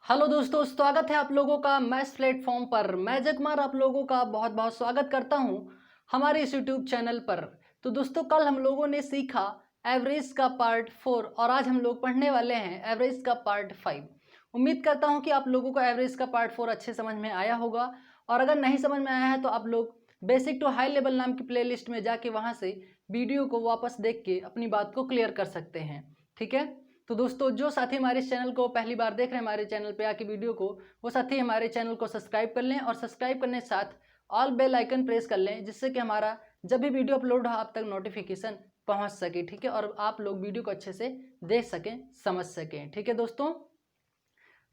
Hello दोस्तों, स्वागत है आप लोगों का मैथ्स प्लेटफॉर्म पर। मैं जगमार आप लोगों का बहुत बहुत स्वागत करता हूं हमारे इस यूट्यूब चैनल पर। तो दोस्तों, कल हम लोगों ने सीखा एवरेज का पार्ट 4 और आज हम लोग पढ़ने वाले हैं एवरेज का पार्ट 5। उम्मीद करता हूं कि आप लोगों को एवरेज का पार्ट 4 अच्छे समझ में आया होगा, और अगर नहीं समझ में आया है तो आप लोग बेसिक टू हाई लेवल नाम की प्लेलिस्ट में जाके वहाँ से वीडियो को वापस देख के अपनी बात को क्लियर कर सकते हैं। ठीक है। तो दोस्तों, जो साथी हमारे इस चैनल को पहली बार देख रहे हैं हमारे चैनल पे आके वीडियो को, वो साथी हमारे चैनल को सब्सक्राइब कर लें और सब्सक्राइब करने के साथ ऑल बेल आइकन प्रेस कर लें, जिससे कि हमारा जब भी वीडियो अपलोड हो आप तक नोटिफिकेशन पहुंच सके। ठीक है। और आप लोग वीडियो को अच्छे से देख सकें, समझ सकें। ठीक है दोस्तों।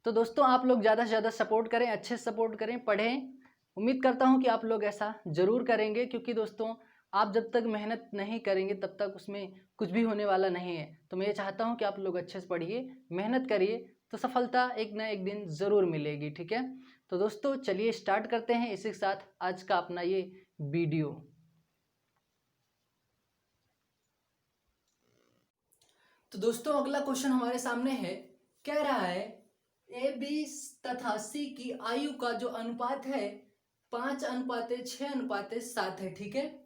तो दोस्तों, आप लोग ज़्यादा से ज़्यादा सपोर्ट करें, अच्छे से सपोर्ट करें, पढ़ें। उम्मीद करता हूं कि आप लोग ऐसा ज़रूर करेंगे, क्योंकि दोस्तों आप जब तक मेहनत नहीं करेंगे तब तक उसमें कुछ भी होने वाला नहीं है। तो मैं ये चाहता हूं कि आप लोग अच्छे से पढ़िए, मेहनत करिए, तो सफलता एक ना एक दिन ज़रूर मिलेगी। ठीक है। तो दोस्तों, चलिए स्टार्ट करते हैं इसी के साथ आज का अपना ये वीडियो। तो दोस्तों, अगला क्वेश्चन हमारे सामने है। कह रहा है ए बी तथा सी की आयु का जो अनुपात है 5:6:7 है। ठीक है।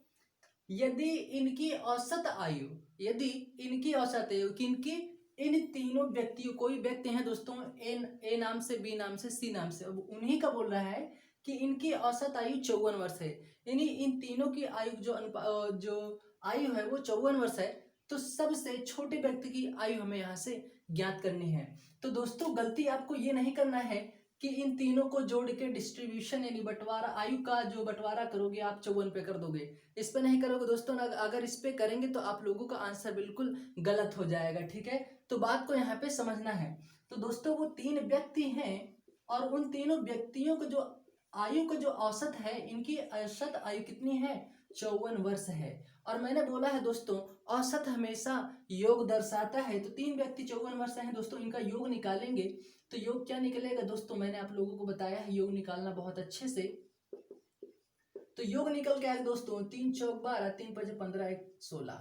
यदि इनकी औसत आयु, यदि इनकी औसत आयु किनकी, इन तीनों व्यक्तियों, कोई व्यक्ति हैं दोस्तों ए नाम से, बी नाम से, सी नाम से, अब उन्हीं का बोल रहा है कि इनकी औसत आयु 54 वर्ष है। यानी इन तीनों की आयु जो आयु है वो 54 वर्ष है। तो सबसे छोटे व्यक्ति की आयु हमें यहाँ से ज्ञात करनी है। तो दोस्तों, गलती आपको ये नहीं करना है कि इन तीनों को जोड़ के डिस्ट्रीब्यूशन यानी बंटवारा, आयु का जो बंटवारा करोगे आप 54 पे कर दोगे। इस पे नहीं करोगे दोस्तों ना, अगर इस पे करेंगे तो आप लोगों का आंसर बिल्कुल गलत हो जाएगा। ठीक है। तो बात को यहाँ पे समझना है। तो दोस्तों, वो तीन व्यक्ति हैं और उन तीनों व्यक्तियों को जो आयु का जो औसत है, इनकी औसत आयु कितनी है, 54 वर्ष है। और मैंने बोला है दोस्तों, औसत हमेशा योग दर्शाता है। तो तीन व्यक्ति 54 वर्ष हैं दोस्तों, इनका योग निकालेंगे तो योग क्या निकलेगा दोस्तों, मैंने आप लोगों को बताया है योग निकालना बहुत अच्छे से। तो योग निकल के आएगा दोस्तों 3 चौक 12, 3 5 15, 1 16।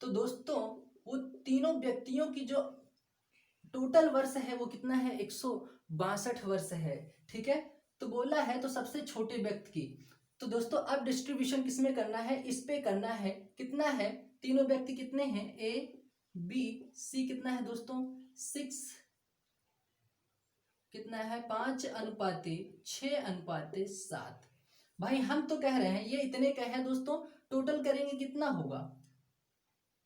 तो दोस्तों, वो तीनों व्यक्तियों की जो टोटल वर्ष है वो कितना है, 162 वर्ष है। ठीक है। तो बोला है तो सबसे छोटे व्यक्ति की। तो दोस्तों, अब डिस्ट्रीब्यूशन किसमें करना है, इस पे करना है। कितना है, तीनों व्यक्ति कितने हैं, ए बी सी कितना है दोस्तों, 6 कितना है, 5:6:7। भाई हम तो कह रहे हैं ये इतने कहे हैं दोस्तों, टोटल करेंगे कितना होगा,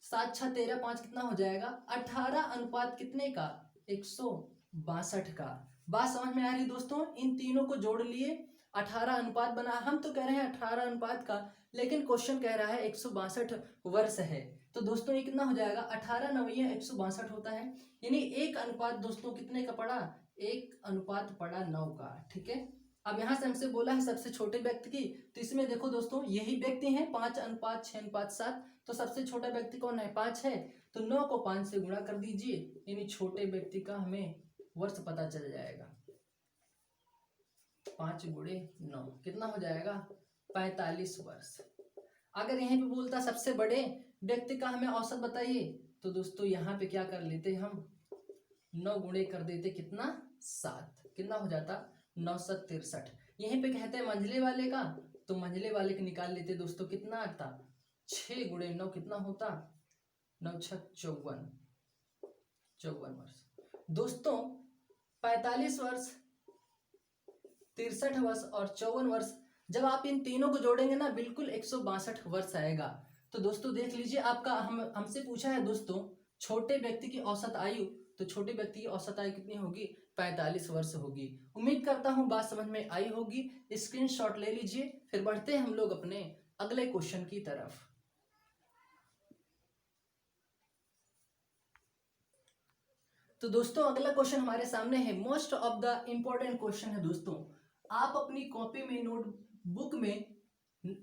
7 6 13 5 कितना हो जाएगा, 18 अनुपात कितने का, 162 का। बात समझ में आ रही दोस्तों, इन तीनों को जोड़ लिए 18 अनुपात बना। हम तो कह रहे हैं 18 अनुपात का, लेकिन क्वेश्चन कह रहा है 162 वर्ष है। तो दोस्तों, ये कितना हो जाएगा, 18 9 162 होता है। यानी एक अनुपात दोस्तों कितने का पड़ा, 1 अनुपात पड़ा 9 का। ठीक है। अब यहां से हमसे बोला है सबसे छोटे व्यक्ति की, तो इसमें देखो दोस्तों यही व्यक्ति हैं, 5:6:7। तो सबसे छोटा व्यक्ति कौन है, 5 है। तो 9 को 5 से गुणा कर दीजिए, यानी छोटे व्यक्ति का हमें वर्ष पता चल जाएगा। 5 गुणे 9 कितना हो जाएगा, 45 वर्ष। अगर यहीं पे बोलता सबसे बड़े व्यक्ति का हमें औसत बताइए, तो दोस्तों यहाँ पे क्या कर लेते हम, 9 गुणे कर देते कितना, 7, कितना हो जाता, 963। यहीं पे कहते हैं मंझले वाले का, तो मंझले वाले का निकाल लेते दोस्तों, कितना आता, 6 गुणे 9 कितना होता, 9 6 54, 54 वर्ष। दोस्तों, 45 वर्ष, 63 वर्ष और 54 वर्ष, जब आप इन तीनों को जोड़ेंगे ना बिल्कुल 162 वर्ष आएगा। तो दोस्तों देख लीजिए, आपका हमसे पूछा है दोस्तों छोटे व्यक्ति की औसत आयु, तो छोटे व्यक्ति की औसत आयु कितनी होगी, 45 वर्ष होगी। उम्मीद करता हूं बात समझ में आई होगी। स्क्रीनशॉट ले लीजिए, फिर बढ़ते हैं हम लोग अपने अगले क्वेश्चन की तरफ। तो दोस्तों, अगला क्वेश्चन हमारे सामने है, most of the important question है दोस्तों। आप अपनी कॉपी में, नोटबुक में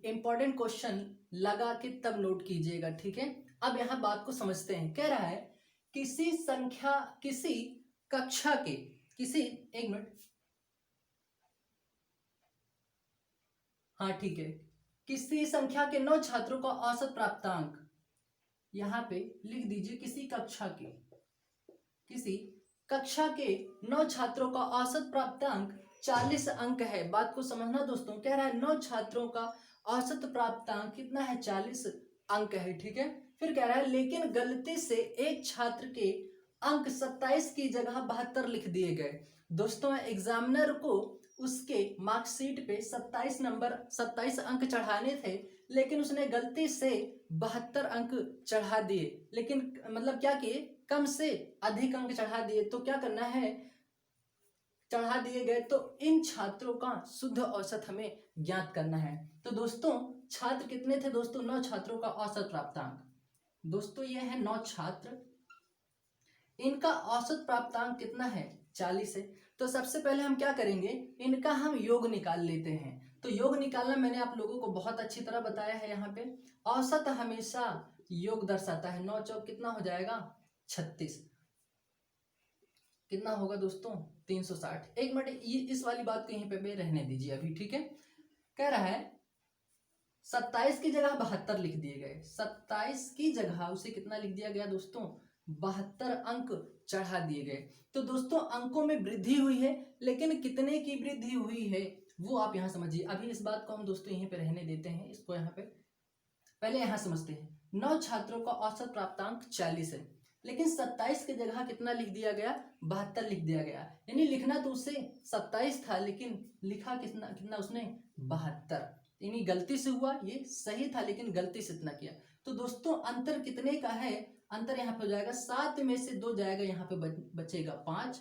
इंपॉर्टेंट क्वेश्चन लगा के तब नोट कीजिएगा। ठीक है। अब यहां बात को समझते हैं। कह रहा है किसी संख्या, किसी कक्षा के, किसी, एक मिनट, हाँ ठीक है, किसी संख्या के 9 छात्रों का औसत प्राप्तांक, यहां पे लिख दीजिए किसी कक्षा के, किसी कक्षा के 9 छात्रों का औसत प्राप्तांक 40 अंक है। बात को समझना दोस्तों, कह रहा है 9 छात्रों का औसत प्राप्तांक कितना है, 40 अंक है। ठीक है, फिर कह रहा है लेकिन गलती से एक छात्र के अंक 27 की जगह 72 लिख दिए गए। दोस्तों एग्जामिनर को उसके मार्कशीट पे 27 अंक चढ़ाने थे, लेकिन उसने गलती से 72 अंक चढ़ा दिए। लेकिन मतलब क्या किए, कम से अधिक अंक चढ़ा दिए। तो क्या करना है, चढ़ा दिए गए तो इन छात्रों का शुद्ध औसत हमें ज्ञात करना है। तो दोस्तों छात्र कितने थे दोस्तों, 9 छात्रों का औसत प्राप्तांक। दोस्तों ये है 9 छात्र, इनका औसत प्राप्तांक कितना है, 40 है। तो सबसे पहले हम क्या करेंगे, इनका हम योग निकाल लेते हैं। तो योग निकालना मैंने आप लोगों को बहुत अच्छी तरह बताया है। यहाँ पे औसत हमेशा योग दर्शाता है। 9 चौक कितना हो जाएगा, 36। कितना होगा दोस्तों, 360। एक मिनट इस वाली बात को यहीं पे रहने दीजिए अभी। ठीक है, कह रहा है 27 की जगह 72 लिख दिए गए। 27 की जगह उसे कितना लिख दिया गया दोस्तों, 72 अंक चढ़ा दिए गए। तो दोस्तों अंकों में वृद्धि हुई है, लेकिन कितने की वृद्धि हुई है वो आप यहाँ समझिए। अभी इस बात को हम दोस्तों यहीं पे रहने देते हैं, इसको यहाँ पे पहले यहाँ समझते हैं। 9 छात्रों का औसत प्राप्तांक 40 है, लेकिन 27 की जगह कितना लिख दिया गया, 72 लिख दिया गया। यानी लिखना तो उसे 27 था, लेकिन लिखा कितना कितना उसने, 72। यानी गलती से हुआ, ये सही था लेकिन गलती से इतना किया। तो दोस्तों अंतर कितने का है, अंतर यहाँ पे हो जाएगा 7 में से 2 जाएगा, यहाँ पे बचेगा 5।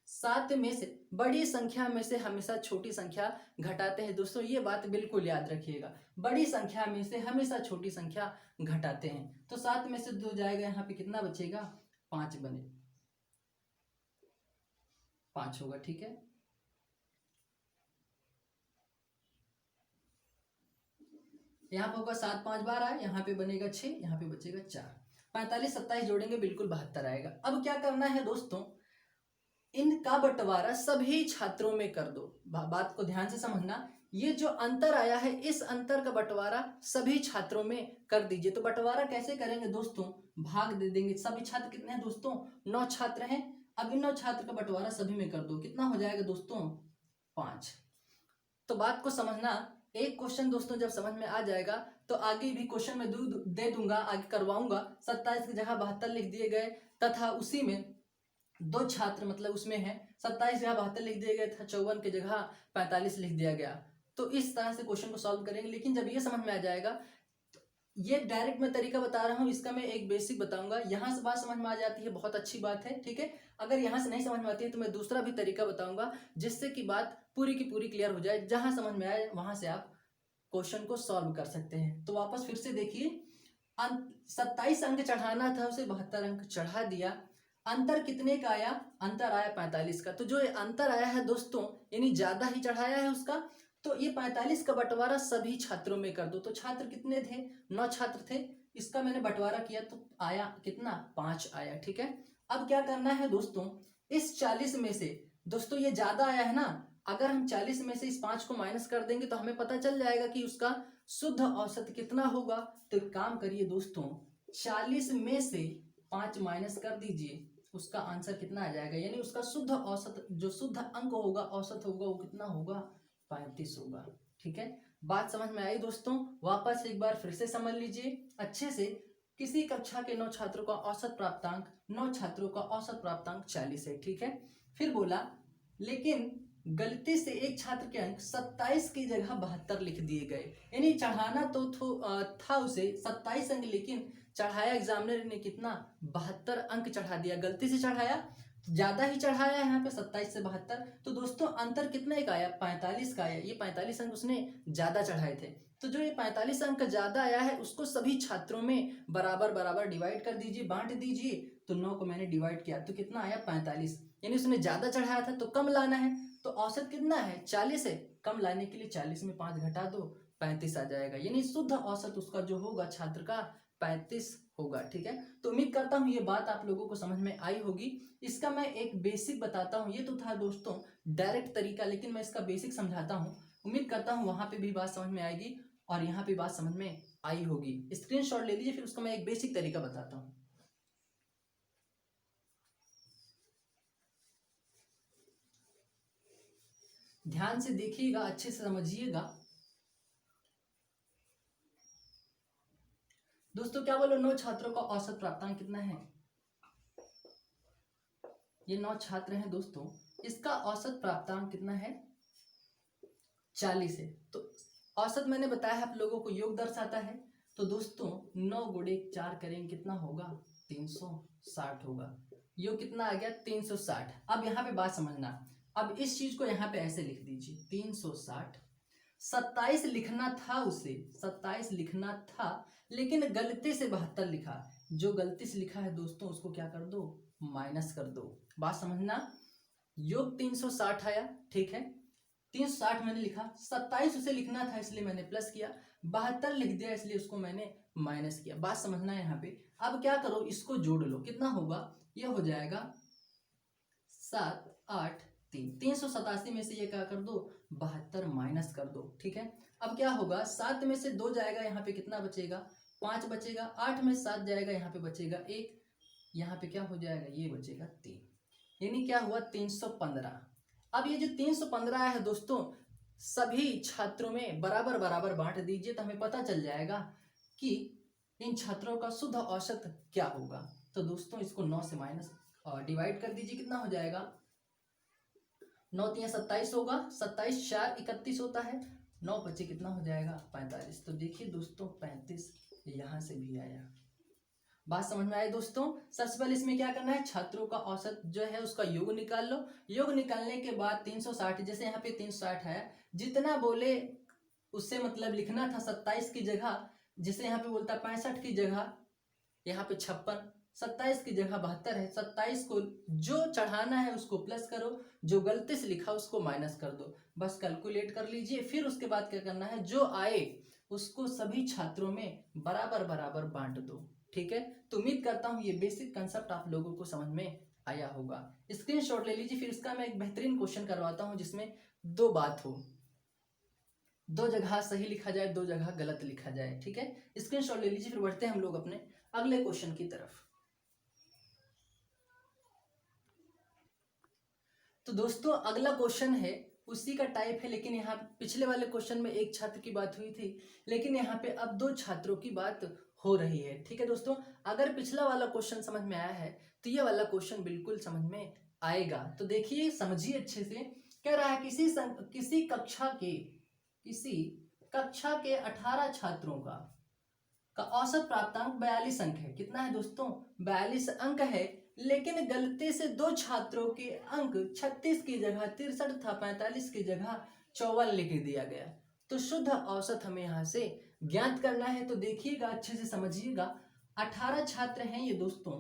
7 में से बड़ी संख्या में से हमेशा छोटी संख्या घटाते हैं दोस्तों, ये बात बिल्कुल याद रखिएगा। बड़ी संख्या में से हमेशा छोटी संख्या घटाते हैं। तो 7 में से 2 जाएगा, यहाँ पे कितना बचेगा, 5 बने 5 होगा। ठीक है, यहाँ पे होगा 7 5 12, यहाँ पे बनेगा 6, यहाँ पे बचेगा 4। 45 27 जोड़ेंगे बिल्कुल 72 आएगा। अब क्या करना है दोस्तों, इनका बंटवारा सभी छात्रों में कर दो। बात को ध्यान से समझना, ये जो अंतर आया है इस अंतर का बंटवारा सभी छात्रों में कर दीजिए। तो बंटवारा कैसे करेंगे दोस्तों, भाग दे देंगे। सभी छात्र कितने हैं दोस्तों, 9 छात्र हैं। अब इन 9 छात्र का बंटवारा सभी में कर दो, कितना हो जाएगा दोस्तों, 5। तो बात को समझना, एक क्वेश्चन दोस्तों जब समझ में आ जाएगा तो आगे भी क्वेश्चन में दे दूंगा, आगे करवाऊंगा। 27 की जगह 72 लिख दिए गए, तथा उसी में 2 छात्र मतलब उसमें है 27 जगह 72 लिख दिए गए था, 54 की जगह 45 लिख दिया गया। तो इस तरह से क्वेश्चन को सॉल्व करेंगे। लेकिन जब ये समझ में आ जाएगा, तो ये डायरेक्ट मैं तरीका बता रहा हूँ, इसका मैं एक बेसिक बताऊंगा। यहाँ से बात समझ में आ जाती है, बहुत अच्छी बात है। ठीक है, अगर यहाँ से नहीं समझ में आती है तो मैं दूसरा भी तरीका बताऊंगा, जिससे कि बात पूरी की पूरी क्लियर हो जाए। जहां समझ में आए वहां से आप क्वेश्चन को सॉल्व कर सकते हैं। तो वापस फिर से देखिए, 27 अंक चढ़ाना था, उसे 72 अंक चढ़ा दिया। अंतर कितने का आया, अंतर आया 45 का। तो जो ये अंतर आया है दोस्तों, यानी ज्यादा ही चढ़ाया है उसका, तो ये 45 का बंटवारा सभी छात्रों में कर दो। तो छात्र कितने थे, 9 छात्र थे, इसका मैंने बंटवारा किया तो आया कितना, 5 आया। ठीक है, अब क्या करना है दोस्तों, इस 40 में से दोस्तों ये ज्यादा आया है ना, अगर हम 40 में से इस 5 को माइनस कर देंगे तो हमें पता चल जाएगा कि उसका शुद्ध औसत कितना होगा। तो एक काम करिए दोस्तों, 40 में से 5 माइनस कर दीजिए, उसका आंसर कितना आ जाएगा, यानी उसका शुद्ध औसत जो शुद्ध अंक होगा, औसत होगा, वो कितना होगा, 35 होगा। ठीक है, बात समझ में आई दोस्तों। वापस एक बार फिर से समझ लीजिए अच्छे से। किसी कक्षा के 9 छात्रों का औसत प्राप्तांक 9 छात्रों का औसत प्राप्तांक 40 है। ठीक है, फिर बोला लेकिन गलती से एक छात्र के अंक 27 की जगह 72 लिख दिए गए। यानी चढ़ाना तो था उसे 27 अंक, लेकिन चढ़ाया एग्जामिनर ने कितना, 72 अंक चढ़ा दिया। गलती से चढ़ाया, ज्यादा ही चढ़ाया यहाँ पे 27 से 72। तो दोस्तों अंतर कितने का आया, 45 का आया। ये 45 अंक उसने ज्यादा चढ़ाए थे। तो जो ये 45 अंक ज्यादा आया है उसको सभी छात्रों में बराबर बराबर डिवाइड कर दीजिए, बांट दीजिए। तो 9 को मैंने डिवाइड किया तो कितना आया, 45। यानी उसने ज्यादा चढ़ाया था तो कम लाना है। तो औसत कितना है, 40 है। कम लाने के लिए 40 में 5 घटा दो, 35 आ जाएगा। यानी शुद्ध औसत उसका जो होगा छात्र का 35 होगा। ठीक है, तो उम्मीद करता हूँ ये बात आप लोगों को समझ में आई होगी। इसका मैं एक बेसिक बताता हूँ। ये तो था दोस्तों डायरेक्ट तरीका, लेकिन मैं इसका बेसिक समझाता हूँ। उम्मीद करता हूँ वहां पे भी बात समझ में आएगी और यहाँ पे बात समझ में आई होगी। स्क्रीनशॉट ले लीजिए, फिर उसका मैं एक बेसिक तरीका बताता हूँ। ध्यान से देखिएगा, अच्छे से समझिएगा। दोस्तों क्या बोलो, 9 छात्रों का औसत प्राप्तांक कितना है? ये 9 छात्र हैं दोस्तों, इसका औसत प्राप्तांक कितना है? 40 है। तो औसत मैंने बताया है आप लोगों को योग दर्शाता है। तो दोस्तों 9 गुणे 4 करेंगे कितना होगा? 360 होगा। योग कितना आ गया? 360। अब यहाँ पे बात समझना, अब इस चीज को यहाँ पे ऐसे लिख दीजिए 360। 27 लिखना था उसे, 27 लिखना था, लेकिन गलती से 72 लिखा। जो गलती से लिखा है दोस्तों उसको क्या कर दो? माइनस कर दो। बात समझना, योग 360 आया, ठीक है, 360 मैंने लिखा, 27 उसे लिखना था इसलिए मैंने प्लस किया, 72 लिख दिया इसलिए उसको मैंने माइनस किया। बात समझना है यहाँ पे। अब क्या करो, इसको जोड़ लो, कितना होगा? यह हो जाएगा 7 8 3, 387 में से ये क्या कर दो? 72 माइनस कर दो, ठीक है। अब क्या होगा, 7 में से 2 जाएगा, यहाँ पे कितना बचेगा? 5 बचेगा। 8 में 7 जाएगा, यहाँ पे बचेगा 1, यहाँ पे क्या हो जाएगा? ये बचेगा 3, यानी क्या हुआ? 315। अब ये जो 315 है दोस्तों, सभी छात्रों में बराबर बराबर बांट दीजिए, तो हमें पता चल जाएगा कि इन छात्रों का शुद्ध औसत क्या होगा। तो दोस्तों इसको 9 से माइनस डिवाइड कर दीजिए, कितना हो जाएगा? 9 3 27 होगा, 27 4 31 होता है, 9 बचे कितना हो जाएगा? 45। तो देखिए दोस्तों 35 यहाँ से भी आया। बात समझ में आई दोस्तों? सबसे पहले इसमें क्या करना है, छात्रों का औसत जो है उसका योग निकाल लो। योग निकालने के बाद 360, जैसे यहाँ पे 360 है, जितना बोले उससे मतलब लिखना था 27 की जगह, जैसे यहाँ पे बोलता 65 की जगह यहाँ पे 56, 27 की जगह 72 है, 27 को जो चढ़ाना है उसको प्लस करो, जो गलती से लिखा उसको माइनस कर दो, बस कैलकुलेट कर लीजिए। फिर उसके बाद क्या करना है, जो आए उसको सभी छात्रों में बराबर बराबर बांट दो, ठीक है। तो उम्मीद करता हूँ ये बेसिक कंसेप्ट आप लोगों को समझ में आया होगा। स्क्रीनशॉट ले लीजिए। फिर इसका मैं एक बेहतरीन क्वेश्चन करवाता हूँ जिसमें 2 बात हो, 2 जगह सही लिखा जाए, 2 जगह गलत लिखा जाए, ठीक है। स्क्रीनशॉट ले लीजिए। फिर बढ़ते हैं हम लोग अपने अगले क्वेश्चन की तरफ। तो दोस्तों अगला क्वेश्चन है, उसी का टाइप है, लेकिन यहाँ पिछले वाले क्वेश्चन में एक छात्र की बात हुई थी, लेकिन यहाँ पे अब 2 छात्रों की बात हो रही है, ठीक है दोस्तों। अगर पिछला वाला क्वेश्चन समझ में आया है तो ये वाला क्वेश्चन बिल्कुल समझ में आएगा। तो देखिए समझिए अच्छे से। कह रहा है किसी कक्षा के 18 छात्रों का औसत प्राप्तांक 42 अंक है। कितना है दोस्तों? 42 अंक है, लेकिन गलती से 2 छात्रों के अंक 36 की जगह 63 था, 45 की जगह 54 लिख दिया गया। तो शुद्ध औसत हमें यहाँ से ज्ञात करना है। तो देखिएगा अच्छे से समझिएगा, 18 छात्र हैं ये दोस्तों,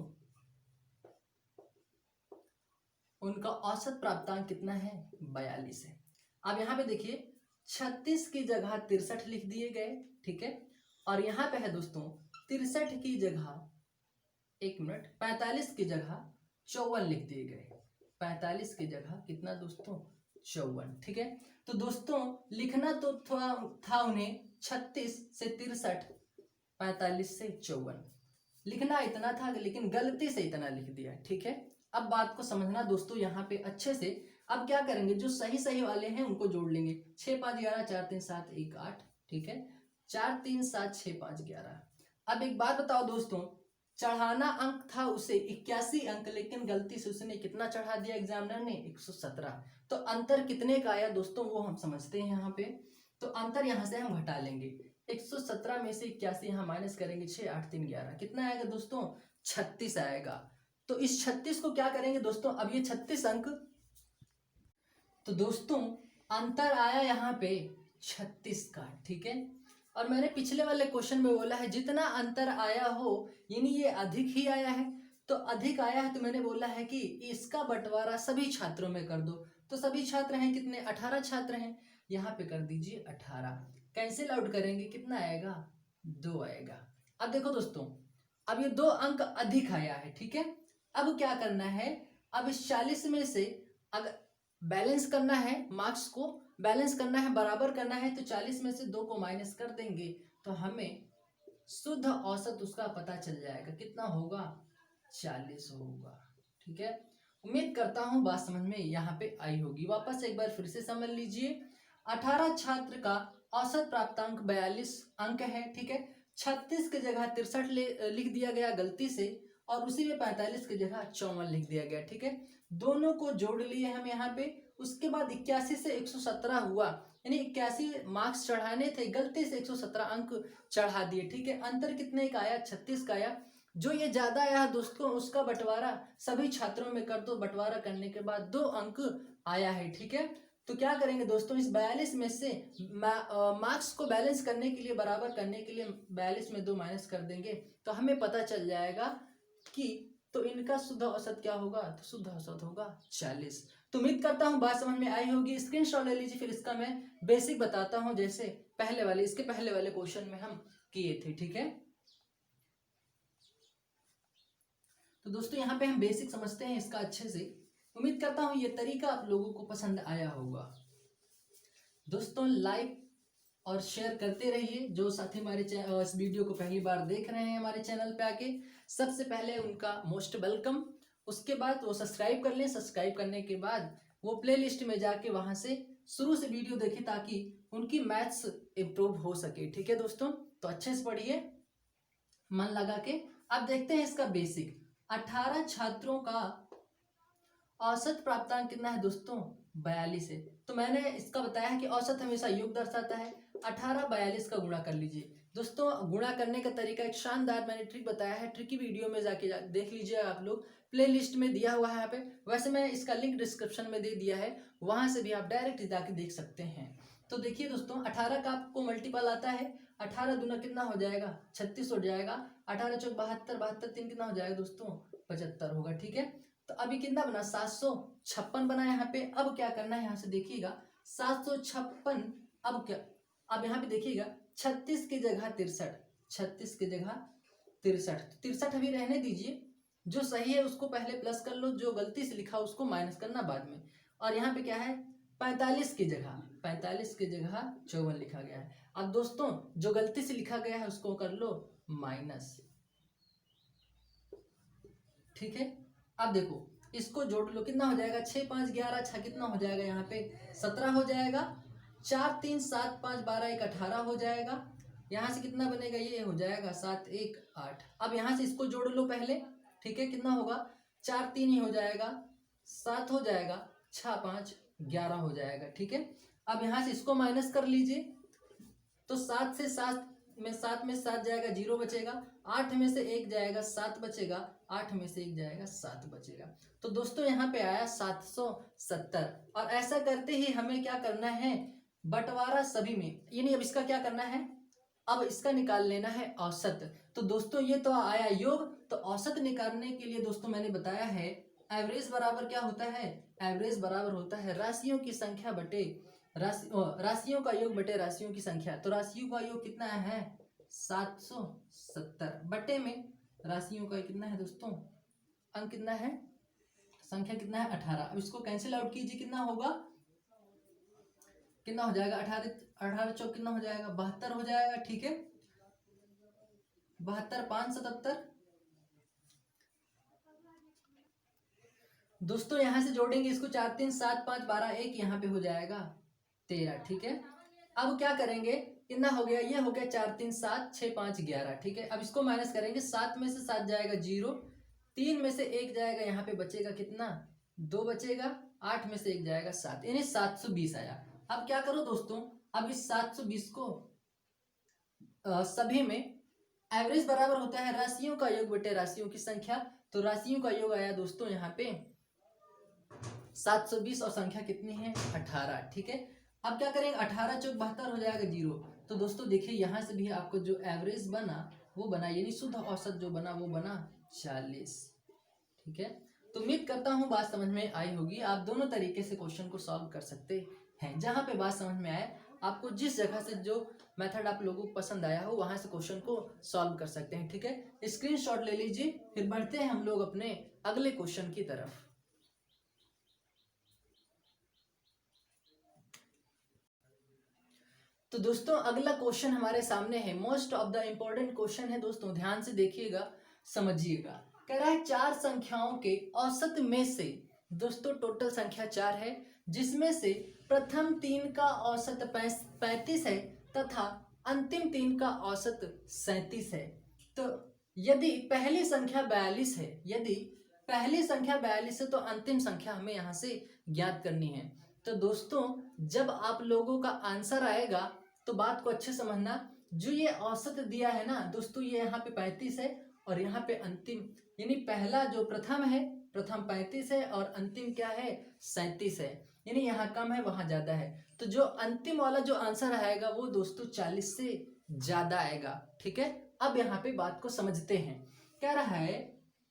उनका औसत प्राप्तांक कितना है? 42 है। अब यहाँ पे देखिए 36 की जगह 63 लिख दिए गए, ठीक है। और यहाँ पे है दोस्तों 63 की जगह, एक मिनट, 45 की जगह 54 लिख दिए गए। 45 की जगह कितना दोस्तों? 54, ठीक है। तो दोस्तों लिखना तो था उन्हें 36 से 63, 45 से 54 लिखना इतना था, लेकिन गलती से इतना लिख दिया, ठीक है। अब बात को समझना दोस्तों यहाँ पे अच्छे से। अब क्या करेंगे, जो सही सही वाले हैं उनको जोड़ लेंगे। 6 5 11, 4 3 7 1 8, ठीक है। 4 3 7 6 5 11। अब एक बात बताओ दोस्तों, चढ़ाना अंक था उसे 81 अंक, लेकिन गलती से उसने कितना चढ़ा दिया एग्जामिनर ने? 117। तो अंतर कितने का आया दोस्तों वो हम समझते हैं यहाँ पे। तो अंतर यहाँ से हम घटा लेंगे, 117 में से 81 यहाँ माइनस करेंगे, 6 8 3 11, कितना आएगा दोस्तों? 36 आएगा। तो इस 36 को क्या करेंगे दोस्तों, अब ये 36 अंक, तो दोस्तों अंतर आया यहाँ पे 36 का, ठीक है। और मैंने पिछले वाले क्वेश्चन में बोला है जितना अंतर आया हो, यानी ये अधिक ही आया है। तो अधिक आया है तो मैंने बोला है कि इसका बंटवारा सभी छात्रों में कर दो। तो सभी छात्र हैं कितने? 18 छात्र हैं। यहाँ पे कर दीजिए 18, कैंसिल आउट करेंगे, कितना आएगा? 2 आएगा। अब देखो दोस्तों, अब ये 2 अंक अधिक आया है, ठीक है। अब क्या करना है, अब इस 40 में से अगर बैलेंस करना है, मार्क्स को बैलेंस करना है, बराबर करना है, तो 40 में से 2 को माइनस कर देंगे तो हमें शुद्ध औसत उसका पता चल जाएगा, कितना होगा? 40 होगा, ठीक है। उम्मीद करता हूँ बात समझ में यहाँ पे आई होगी। वापस एक बार फिर से समझ लीजिए। 18 छात्र का औसत प्राप्तांक 42 अंक है, ठीक है। 36 की जगह 63 लिख दिया गया गलती से, और उसी में 45 की जगह 54 लिख दिया गया, ठीक है। दोनों को जोड़ लिए हम यहाँ पे। उसके बाद 81 से 117 हुआ, यानी 81 मार्क्स चढ़ाने थे, गलती से 117 अंक चढ़ा दिए, ठीक है। अंतर कितने का आया? 36 का आया। जो ये ज्यादा आया दोस्तों उसका बंटवारा सभी छात्रों में कर दो। बंटवारा करने के बाद 2 अंक आया है, ठीक है। तो क्या करेंगे दोस्तों, इस 42 में से मार्क्स को बैलेंस करने के लिए, बराबर करने के लिए 42 में 2 माइनस कर देंगे, तो हमें पता चल जाएगा कि तो इनका शुद्ध औसत क्या होगा? तो शुद्ध औसत होगा 40। तो उम्मीद करता हूँ बात समझ में आई होगी। स्क्रीनशॉट ले लीजिए, फिर इसका मैं बेसिक बताता हूँ, जैसे इसके पहले वाले क्वेश्चन में हम किए थे, ठीक है। तो दोस्तों यहाँ पे हम बेसिक समझते हैं इसका अच्छे से। उम्मीद करता हूँ ये तरीका आप लोगों को पसंद आया होगा। दोस्तों लाइक और शेयर करते रहिए। जो साथी हमारे इस वीडियो को पहली बार देख रहे हैं हमारे चैनल पे आके, सबसे पहले उनका मोस्ट वेलकम। उसके बाद वो सब्सक्राइब कर लें। सब्सक्राइब करने के बाद वो प्लेलिस्ट में जाके वहां से शुरू से वीडियो देखें, ताकि उनकी मैथ्स इम्प्रूव हो सके, ठीक है दोस्तों। तो अच्छे से पढ़िए मन लगा के। अब देखते हैं इसका बेसिक। 18 छात्रों का औसत प्राप्तांक कितना है दोस्तों? 42 है। तो मैंने इसका बताया है कि औसत हमेशा योग दर्शाता है। 18 42 का गुणा कर लीजिए दोस्तों। गुणा करने का तरीका एक शानदार मैंने ट्रिक बताया है, ट्रिकी वीडियो में जाके देख लीजिए आप लोग, प्लेलिस्ट में दिया हुआ है यहाँ पे। वैसे मैं इसका लिंक डिस्क्रिप्शन में दे दिया है, वहां से भी आप डायरेक्ट जाके देख सकते हैं। तो देखिए दोस्तों, 18 का आपको मल्टीपल आता है। 18 दूना कितना हो जाएगा? 36 हो जाएगा। 18 चौक 72, 72 3 कितना हो जाएगा दोस्तों? 75 होगा, ठीक है। तो अभी कितना बना? 756 बना यहाँ पे। अब क्या करना है, यहाँ से देखिएगा 756। अब क्या, अब यहाँ पे देखिएगा 36 की जगह 63, 36 की जगह 63, 63 अभी रहने दीजिए। जो सही है उसको पहले प्लस कर लो, जो गलती से लिखा उसको माइनस करना बाद में। और यहाँ पे क्या है? 45 की जगह 54 लिखा गया है। अब दोस्तों जो गलती से लिखा गया है उसको कर लो माइनस, ठीक है। अब देखो इसको जोड़ लो, कितना हो जाएगा? 6 5 11, 6 कितना हो जाएगा यहाँ पे? 17 हो जाएगा। 4 3 7 5 12 1 18 हो जाएगा। यहाँ से कितना बनेगा? ये हो जाएगा 7 1 8। अब यहाँ से इसको जोड़ लो पहले, ठीक है। कितना होगा? 4 3 ही हो जाएगा, 7 हो जाएगा, 6 5 11 हो जाएगा, ठीक है। अब यहाँ से इसको माइनस कर लीजिए। तो 7 से 7 में 7 जाएगा, 0 बचेगा। 8 में से 1 जाएगा, 7 बचेगा। 8 में से 1 जाएगा, 7 बचेगा। तो दोस्तों यहाँ पे आया 770। और ऐसा करते ही हमें क्या करना है? बंटवारा सभी में, यानी अब इसका क्या करना है? अब इसका निकाल लेना है औसत। तो दोस्तों ये तो आया योग। तो औसत निकालने के लिए दोस्तों मैंने बताया है, एवरेज बराबर क्या होता है? एवरेज बराबर होता है राशियों की संख्या बटे राशियों का योग बटे राशियों की संख्या। तो राशियों का योग कितना है? 770 बटे में राशियों का कितना है दोस्तों? अंक कितना है? संख्या कितना है? 18। अब इसको कैंसिल आउट कीजिए, कितना होगा? कितना हो जाएगा? 18 चौक कितना हो जाएगा? 72 हो जाएगा, ठीक है। 72 5 77। दोस्तों यहां से जोड़ेंगे इसको, 4 3 7 5 12 1, यहाँ पे हो जाएगा 13, ठीक है। अब क्या करेंगे? कितना हो गया? ये हो गया 4 3 7 6 5 11, ठीक है। अब इसको माइनस करेंगे। 7 में से 7 जाएगा 0, 3 में से 1 जाएगा, यहाँ पे बचेगा कितना? 2 बचेगा। 8 में से 1 जाएगा 7, यानी 720 आया। अब क्या करो दोस्तों, अब इस 720 को सभी में एवरेज बराबर होता है राशियों का योग बटे राशियों की संख्या। तो राशियों का योग आया दोस्तों यहाँ पे 720, और संख्या कितनी है? 18, ठीक है। अब क्या करेंगे? 18 चौक 72 हो जाएगा 0। तो दोस्तों देखिए यहाँ से भी आपको जो एवरेज बना वो बना, यानी शुद्ध औसत जो बना वो बना 40, ठीक है। तो उम्मीद करता हूँ बात समझ में आई होगी। आप दोनों तरीके से क्वेश्चन को सॉल्व कर सकते हैं। जहाँ पे बात समझ में आए, आपको जिस जगह से जो मेथड आप लोगों को पसंद आया हो वहां से क्वेश्चन को सॉल्व कर सकते हैं, ठीक है। स्क्रीनशॉट ले लीजिए, फिर बढ़ते हैं हम लोग अपने अगले क्वेश्चन की तरफ। तो दोस्तों अगला क्वेश्चन हमारे सामने है, most of the important question है दोस्तों, ध्यान से देखिएगा, समझिएगा। कह रहा है 4 संख्याओं के औसत में से दोस्तों टोटल संख्या 4 है, जिसमें से प्रथम 3 का औसत 35 है तथा अंतिम 3 का औसत 37 है। तो यदि पहली संख्या 42 है, यदि पहली संख्या 42 है तो अंतिम संख्या हमें यहाँ से ज्ञात करनी है। तो दोस्तों जब आप लोगों का आंसर आएगा तो बात को अच्छे समझना, जो ये औसत दिया है ना दोस्तों, ये यहाँ पे 35 है और यहाँ पे अंतिम, यानी पहला जो प्रथम है, प्रथम 35 है और अंतिम क्या है 37 है, यानी यहाँ कम है वहां ज्यादा है। तो जो अंतिम वाला जो आंसर आएगा वो दोस्तों 40 से ज्यादा आएगा। ठीक है, अब यहाँ पे बात को समझते हैं। कह रहा है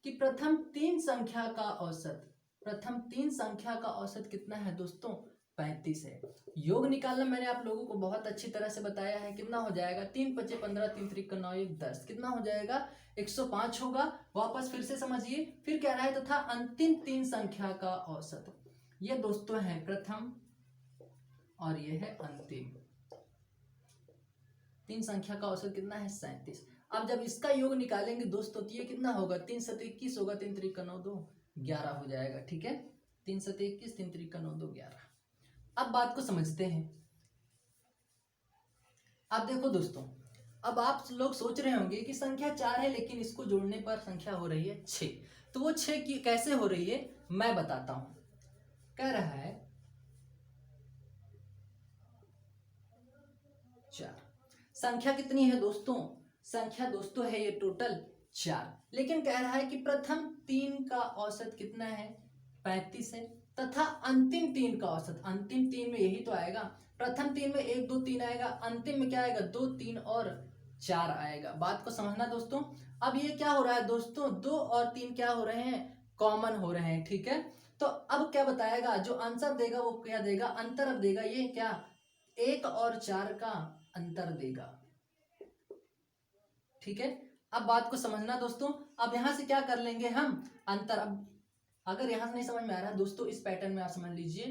कि प्रथम 3 संख्या का औसत, प्रथम 3 संख्या का औसत कितना है दोस्तों 35 है। योग निकालना मैंने आप लोगों को बहुत अच्छी तरह से बताया है। कितना हो जाएगा 3 पचे 15, 3 त्रिक 9 1 10, कितना हो जाएगा 105 होगा। वापस फिर से समझिए, फिर कह रहा है तथा अंतिम 3 संख्या का औसत, ये दोस्तों है प्रथम और ये है अंतिम। 3 संख्या का औसत कितना है 37। अब जब इसका योग निकालेंगे दोस्तों तो ये कितना होगा 3 7 21 होगा, 3 त्रिक 9 2 11 हो जाएगा। ठीक है, 3 7 21, 3 त्रिक 9 2 11। अब बात को समझते हैं। अब देखो दोस्तों, अब आप लोग सोच रहे होंगे कि संख्या 4 है लेकिन इसको जोड़ने पर संख्या हो रही है 6। तो वो 6 की कैसे हो रही है मैं बताता हूं। कह रहा है 4, संख्या कितनी है दोस्तों, संख्या दोस्तों है ये टोटल 4, लेकिन कह रहा है कि प्रथम 3 का औसत कितना है 35 है तथा अंतिम 3 का औसत, अंतिम 3 में यही तो आएगा, प्रथम 3 में 1 2 3 आएगा, अंतिम में क्या आएगा 2 3 और 4 आएगा। बात को समझना दोस्तों। अब ये क्या हो रहा है दोस्तों, 2 और 3 क्या हो रहे हैं कॉमन हो रहे हैं। ठीक है, तो अब क्या बताएगा, जो आंसर देगा वो क्या देगा, अंतर अब देगा, ये क्या 1 और 4 का अंतर देगा। ठीक है, अब बात को समझना दोस्तों। अब यहां से क्या कर लेंगे हम अंतर। अब अगर यहां से नहीं समझ में आ रहा है दोस्तों, इस पैटर्न में आप समझ लीजिए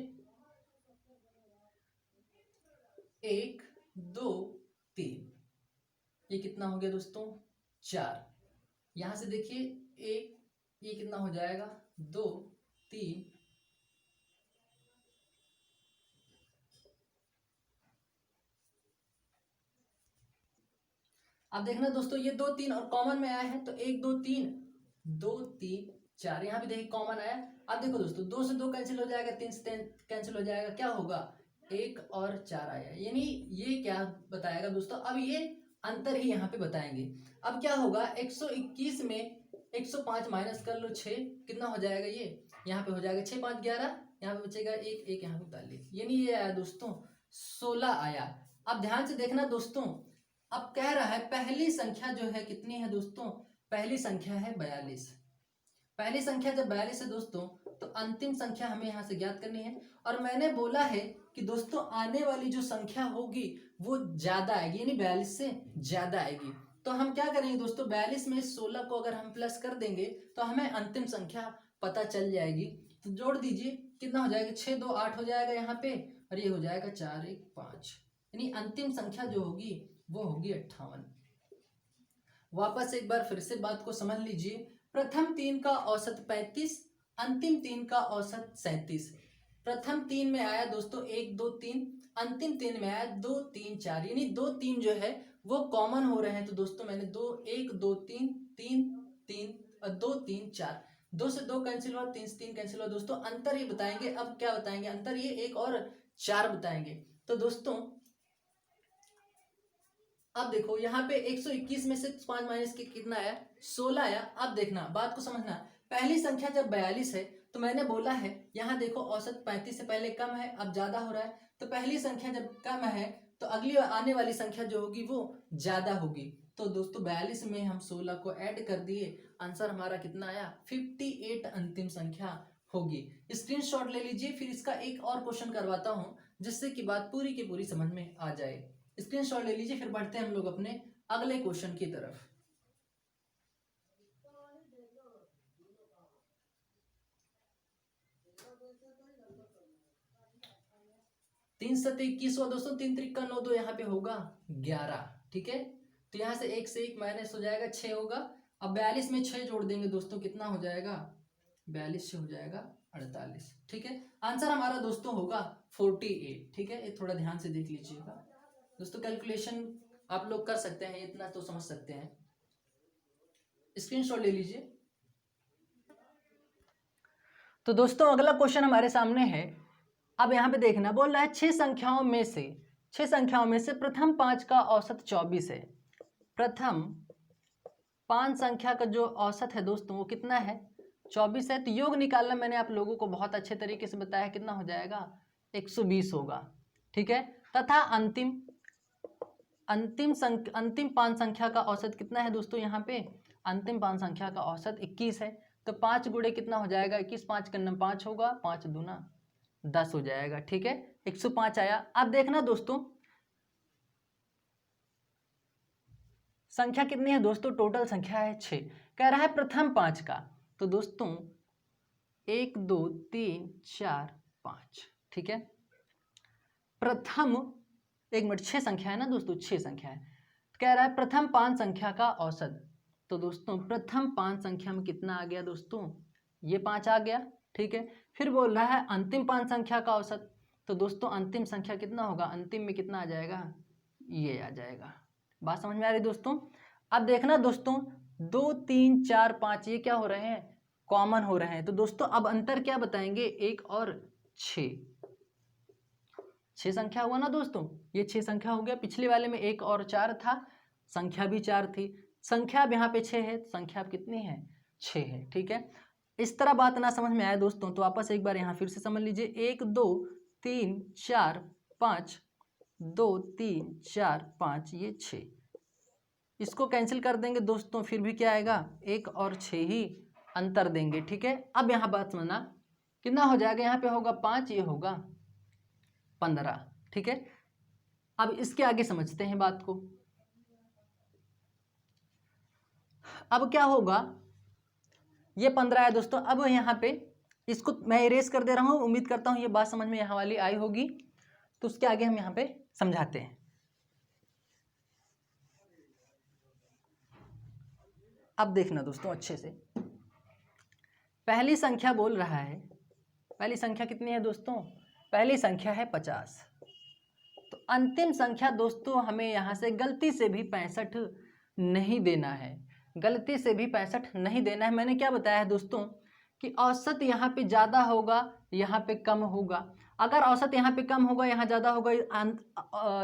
1 2 3, ये कितना हो गया दोस्तों 4। यहां से देखिए 1, ये कितना हो जाएगा 2 3, अब देखना दोस्तों ये 2 3 और कॉमन में आया है तो 1 2 3 2 3 4, यहाँ भी देखिए कॉमन आया। अब देखो दोस्तों 2 से 2 कैंसिल हो जाएगा, 3 से 3 कैंसिल हो जाएगा, क्या होगा 1 और 4 आया, यानी ये क्या बताएगा दोस्तों, अब ये अंतर ही यहाँ पे बताएंगे। अब क्या होगा 121 में 105 माइनस कर लो 6, कितना हो जाएगा ये यहाँ पे हो जाएगा 6 5 11, यहाँ पे बचेगा 1 1 यहाँ पे 42, यानी ये आया दोस्तों 16 आया। अब ध्यान से देखना दोस्तों, अब कह रहा है पहली संख्या जो है कितनी है दोस्तों, पहली संख्या है 42। पहली संख्या जब 42 है दोस्तों तो अंतिम संख्या हमें यहाँ से ज्ञात करनी है। और मैंने बोला है कि दोस्तों आने वाली जो संख्या होगी वो ज्यादा आएगी, यानी 42 से ज्यादा आएगी। तो हम क्या करेंगे दोस्तों, 42 में 16 को अगर हम प्लस कर देंगे तो हमें अंतिम संख्या पता चल जाएगी। तो जोड़ दीजिए, कितना हो जाएगा 6 2 8 हो जाएगा यहाँ पे, और ये हो जाएगा 4 1 5, यानी अंतिम संख्या जो होगी वो होगी 58। वापस एक बार फिर से बात को समझ लीजिए, प्रथम 3 का औसत 35, अंतिम 3 का औसत 37। प्रथम 3 में आया दोस्तों 1 2 3, अंतिम 3 में आया 2 3 4, यानी 2 3 जो है वो कॉमन हो रहे हैं। तो दोस्तों मैंने 2 1 2 3 3 3 और 2 3 4, 2 से 2 कैंसिल हुआ, 3 से 3 कैंसिल हुआ दोस्तों, अंतर ही बताएंगे। अब क्या बताएंगे अंतर, ये 1 और 4 बताएंगे। तो दोस्तों अब देखो यहाँ पे 121 में से 5 माइनस के कितना आया 16 आया। अब देखना बात को समझना, पहली संख्या जब 42 है तो मैंने बोला है यहाँ देखो औसत 35 से पहले कम है अब ज्यादा हो रहा है, तो पहली संख्या जब कम है तो अगली आने वाली संख्या जो होगी वो ज्यादा होगी। तो दोस्तों 42 में हम 16 को ऐड कर दिए, आंसर हमारा कितना आया 58 अंतिम संख्या होगी। स्क्रीनशॉट ले लीजिए, फिर इसका एक और क्वेश्चन करवाता हूँ जिससे कि बात पूरी की पूरी समझ में आ जाए। स्क्रीनशॉट ले लीजिए, फिर बढ़ते हैं हम लोग अपने अगले क्वेश्चन की तरफ। 3 7 21 हुआ दोस्तों, 3 त्रिक 9 2, यहाँ पे होगा 11। ठीक है, तो यहाँ से 1 से 1 माइनस हो जाएगा 6 होगा। अब 42 में 6 जोड़ देंगे दोस्तों, कितना हो जाएगा 42 से हो जाएगा 48। ठीक है, आंसर हमारा दोस्तों होगा 48। ठीक है, ये थोड़ा ध्यान से देख लीजिएगा दोस्तों, कैलकुलेशन आप लोग कर सकते हैं, इतना तो समझ सकते हैं। स्क्रीनशॉट ले लीजिए। तो दोस्तों अगला क्वेश्चन हमारे सामने है। अब यहाँ पे देखना बोल रहा है 6 संख्याओं में से प्रथम 5 का औसत 24 है। प्रथम 5 संख्या का जो औसत है दोस्तों वो कितना है? 24 है। तो योग निकालना मैंने आप लोगों को बहुत अच्छे तरीके से बताया, कितना हो जाएगा? 120 होगा। ठीक है, तथा अंतिम 5 संख्या का औसत कितना है दोस्तों? यहाँ पे अंतिम 5 संख्या का औसत 21 है। तो 5 गुणे कितना हो जाएगा? 21, 5 का 5 होगा, 5 दूना 10 हो जाएगा। ठीक है, 105 आया। अब देखना दोस्तों संख्या कितनी है दोस्तों? टोटल संख्या है 6। कह रहा है प्रथम 5 का। तो दोस्तों 1 2 3 4 5। ठीक है, प्रथम 1 मिनट, 6 संख्या है ना दोस्तों, 6 संख्या है। कह रहा है प्रथम 5 संख्या का औसत। तो दोस्तों प्रथम 5 संख्या में कितना आ गया दोस्तों? ये 5 आ गया। ठीक है, फिर बोल रहा है अंतिम 5 संख्या का औसत। तो दोस्तों अंतिम संख्या कितना होगा? अंतिम में कितना आ जाएगा? ये आ जाएगा। बात समझ में आ रही दोस्तों? अब देखना दोस्तों 2 3 4 5 ये क्या हो रहे हैं? कॉमन हो रहे हैं। तो दोस्तों अब अंतर क्या बताएंगे? 1 और 6। 6 संख्या हुआ ना दोस्तों, ये 6 संख्या हो गया। पिछले वाले में 1 और 4 था, संख्या भी 4 थी। संख्या अब यहाँ पे 6 है, संख्या अब कितनी है? 6 है। ठीक है, इस तरह बात ना समझ में आए दोस्तों तो वापस एक बार यहाँ फिर से समझ लीजिए। 1 2 3 4 5, 2 3 4 5, ये 6। इसको कैंसिल कर देंगे दोस्तों, फिर भी क्या आएगा? 1 और 6 ही अंतर देंगे। ठीक है, अब यहाँ बात समझना, कितना हो जाएगा? यहाँ पे होगा 5, ये होगा 15। ठीक है, अब इसके आगे समझते हैं बात को। अब क्या होगा? ये 15 है दोस्तों। अब यहाँ पे इसको मैं इरेज कर दे रहा हूँ। उम्मीद करता हूँ ये बात समझ में यहाँ वाली आई होगी। तो उसके आगे हम यहाँ पे समझाते हैं। अब देखना दोस्तों अच्छे से, पहली संख्या बोल रहा है, पहली संख्या कितनी है दोस्तों? पहली संख्या है 50। तो अंतिम संख्या दोस्तों हमें यहाँ से गलती से भी 65 नहीं देना है, गलती से भी 65 नहीं देना है। मैंने क्या बताया है दोस्तों कि औसत यहाँ पे ज़्यादा होगा, यहाँ पे कम होगा। अगर औसत यहाँ पे कम होगा, यहाँ ज़्यादा होगा,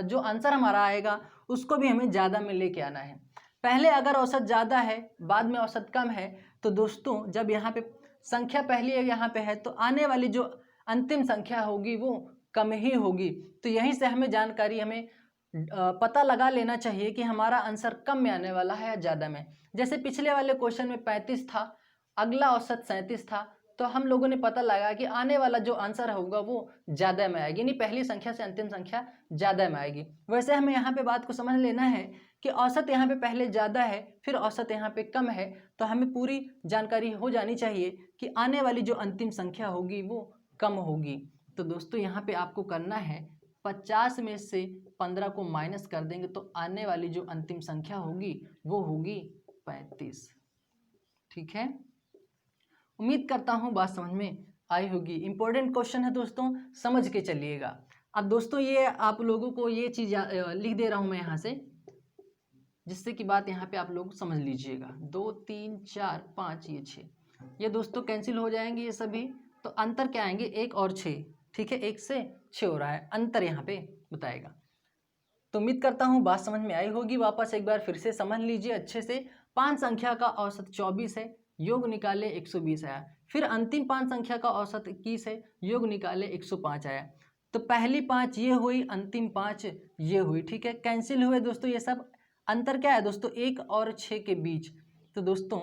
जो आंसर हमारा आएगा उसको भी हमें ज़्यादा में लेके आना है। पहले अगर औसत ज़्यादा है, बाद में औसत कम है, तो दोस्तों जब यहाँ पे संख्या पहली यहाँ पे है तो आने वाली जो अंतिम संख्या होगी वो कम ही होगी। तो यहीं से हमें जानकारी, हमें पता लगा लेना चाहिए कि हमारा आंसर कम में आने वाला है या ज़्यादा में। जैसे पिछले वाले क्वेश्चन में 35 था, अगला औसत 37 था, तो हम लोगों ने पता लगा कि आने वाला जो आंसर होगा वो ज़्यादा में आएगी, यानी पहली संख्या से अंतिम संख्या ज़्यादा में आएगी। वैसे हमें यहाँ पे बात को समझ लेना है कि औसत यहाँ पे पहले ज़्यादा है, फिर औसत यहाँ पे कम है। तो हमें पूरी जानकारी हो जानी चाहिए कि आने वाली जो अंतिम संख्या होगी वो कम होगी। तो दोस्तों यहाँ पे आपको करना है 50 में से 15 को माइनस कर देंगे तो आने वाली जो अंतिम संख्या होगी वो होगी 35। ठीक है, उम्मीद करता हूँ बात समझ में आई होगी। इंपॉर्टेंट क्वेश्चन है दोस्तों, समझ के चलिएगा। अब दोस्तों ये आप लोगों को ये चीज़ लिख दे रहा हूँ मैं यहाँ से, जिससे कि बात यहाँ पे आप लोग समझ लीजिएगा। 2 3 4 5 ये 6, ये दोस्तों कैंसिल हो जाएंगे ये सभी। तो अंतर क्या आएंगे? 1 और 6। ठीक है, 1 से 6 हो रहा है, अंतर यहाँ पे बताएगा। तो उम्मीद करता हूँ बात समझ में आई होगी। वापस एक बार फिर से समझ लीजिए अच्छे से। 5 संख्या का औसत 24 है, योग निकाले 120 आया। फिर अंतिम 5 संख्या का औसत 21 है, योग निकाले 105 आया। तो पहली 5 ये हुई, अंतिम 5 ये हुई। ठीक है, कैंसिल हुए दोस्तों ये सब। अंतर क्या है दोस्तों? 1 और 6 के बीच। तो दोस्तों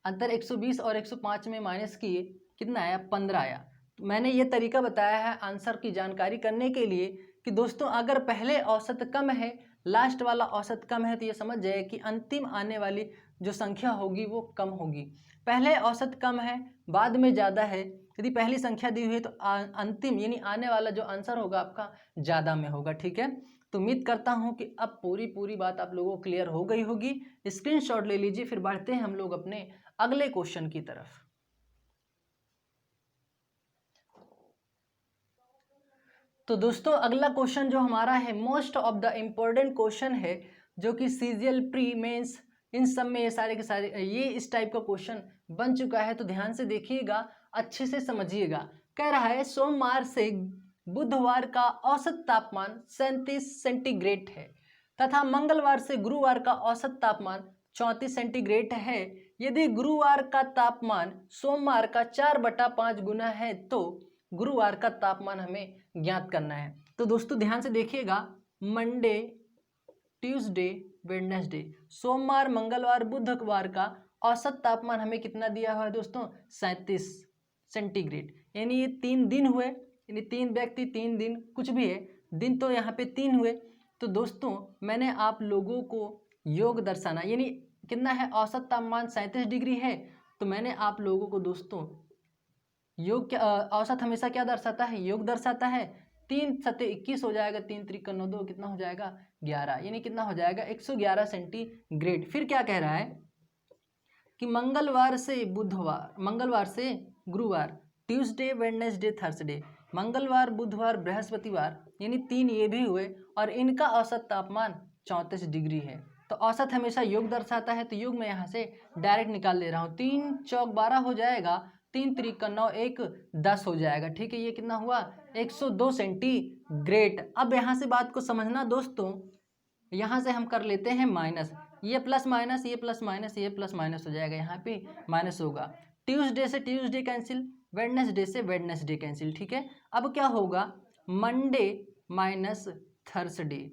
अंतर 120 और 105 में माइनस किए, कितना आया? 15 आया। तो मैंने ये तरीका बताया है आंसर की जानकारी करने के लिए कि दोस्तों अगर पहले औसत कम है, लास्ट वाला औसत कम है, तो ये समझ जाए कि अंतिम आने वाली जो संख्या होगी वो कम होगी। पहले औसत कम है, बाद में ज़्यादा है। यदि पहली संख्या दी हुई है तो अंतिम यानी आने वाला जो आंसर होगा आपका ज़्यादा में होगा। ठीक है, तो उम्मीद करता हूँ कि अब पूरी बात आप लोगों को क्लियर हो गई होगी। स्क्रीनशॉट ले लीजिए, फिर बढ़ते हैं हम लोग अपने अगले क्वेश्चन की तरफ। तो दोस्तों अगला क्वेश्चन जो हमारा है most of the important question है, जो कि सीजीएल प्री मेंस इन सब में ये सारे के सारे ये इस टाइप का क्वेश्चन बन चुका है। तो ध्यान से देखिएगा, अच्छे से समझिएगा। कह रहा है सोमवार से बुधवार का औसत तापमान 37 सेंटीग्रेड है तथा मंगलवार से गुरुवार का औसत तापमान 34 सेंटीग्रेड है। यदि गुरुवार का तापमान सोमवार का 4/5 गुना है तो गुरुवार का तापमान हमें ज्ञात करना है। तो दोस्तों ध्यान से देखिएगा, मंडे, ट्यूसडे, वेडनेसडे, सोमवार, मंगलवार, बुधवार का औसत तापमान हमें कितना दिया हुआ है दोस्तों? 37 सेंटीग्रेड। यानी ये 3 दिन हुए, यानी 3 व्यक्ति 3 दिन, कुछ भी है, दिन तो यहाँ पे 3 हुए। तो दोस्तों मैंने आप लोगों को योग दर्शाना, यानी कितना है, औसत तापमान 37 डिग्री है। तो मैंने आप लोगों को दोस्तों योग क्या, औसत हमेशा क्या दर्शाता है? योग दर्शाता है। 3 सत्ते 21 हो जाएगा, 3 त्रिक 9 2 कितना हो जाएगा? 11, यानी कितना हो जाएगा? 111 सेंटीग्रेड। फिर क्या कह रहा है कि मंगलवार से बुधवार, मंगलवार से गुरुवार, ट्यूसडे, वेडनेसडे, थर्सडे, मंगलवार, बुधवार, बृहस्पतिवार, यानी 3 ये भी हुए और इनका औसत तापमान 34 डिग्री है। तो औसत हमेशा योग दर्शाता है, तो योग मैं यहाँ से डायरेक्ट निकाल ले रहा हूँ। 3 चौक 12 हो जाएगा, 3 त्रिक 9 1 10 हो जाएगा। ठीक है, ये कितना हुआ? 102 सेंटीग्रेड। अब यहाँ से बात को समझना दोस्तों, यहाँ से हम कर लेते हैं माइनस, ये प्लस माइनस, ये प्लस माइनस, ये प्लस माइनस हो जाएगा, यहाँ पे माइनस होगा। ट्यूसडे से ट्यूसडे कैंसिल, वेडनेसडे से वेडनेसडे कैंसिल। ठीक है, अब क्या होगा? Monday minus Thursday.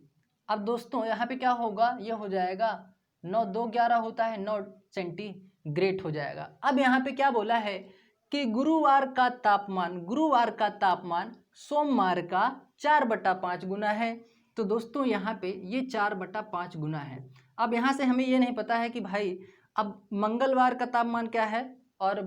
अब दोस्तों यहाँ पे क्या होगा? ये हो जाएगा 9 2 11 होता है, 9 सेंटीग्रेड हो जाएगा। अब यहाँ पे क्या बोला है कि गुरुवार का तापमान सोमवार का 4/5 गुना है। तो दोस्तों यहाँ पे ये 4/5 गुना है। अब यहाँ से हमें ये नहीं पता है कि भाई अब मंगलवार का तापमान क्या है और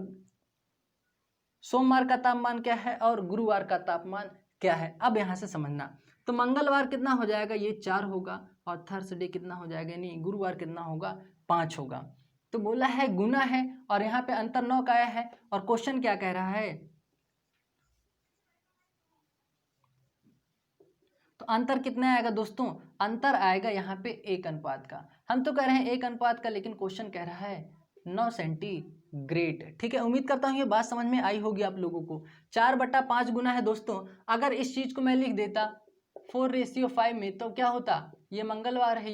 सोमवार का तापमान क्या है और गुरुवार का तापमान क्या है। अब यहाँ से समझना, तो मंगलवार कितना हो जाएगा? ये 4 होगा, और थर्सडे कितना हो जाएगा, यानी गुरुवार कितना होगा? 5 होगा। तो बोला है गुना है, और यहाँ पे अंतर 9 का आया है, और क्वेश्चन क्या कह रहा है? तो अंतर कितना आएगा दोस्तों? अंतर आएगा यहाँ पे 1 अनुपात का। हम तो कह रहे हैं 1 अनुपात का, लेकिन क्वेश्चन कह रहा है 9 सेंटीग्रेड। ठीक है, उम्मीद करता हूँ ये बात समझ में आई होगी आप लोगों को। 4/5 गुना है दोस्तों। अगर इस चीज को मैं लिख देता 4:5 में, तो क्या होता? ये मंगलवार है,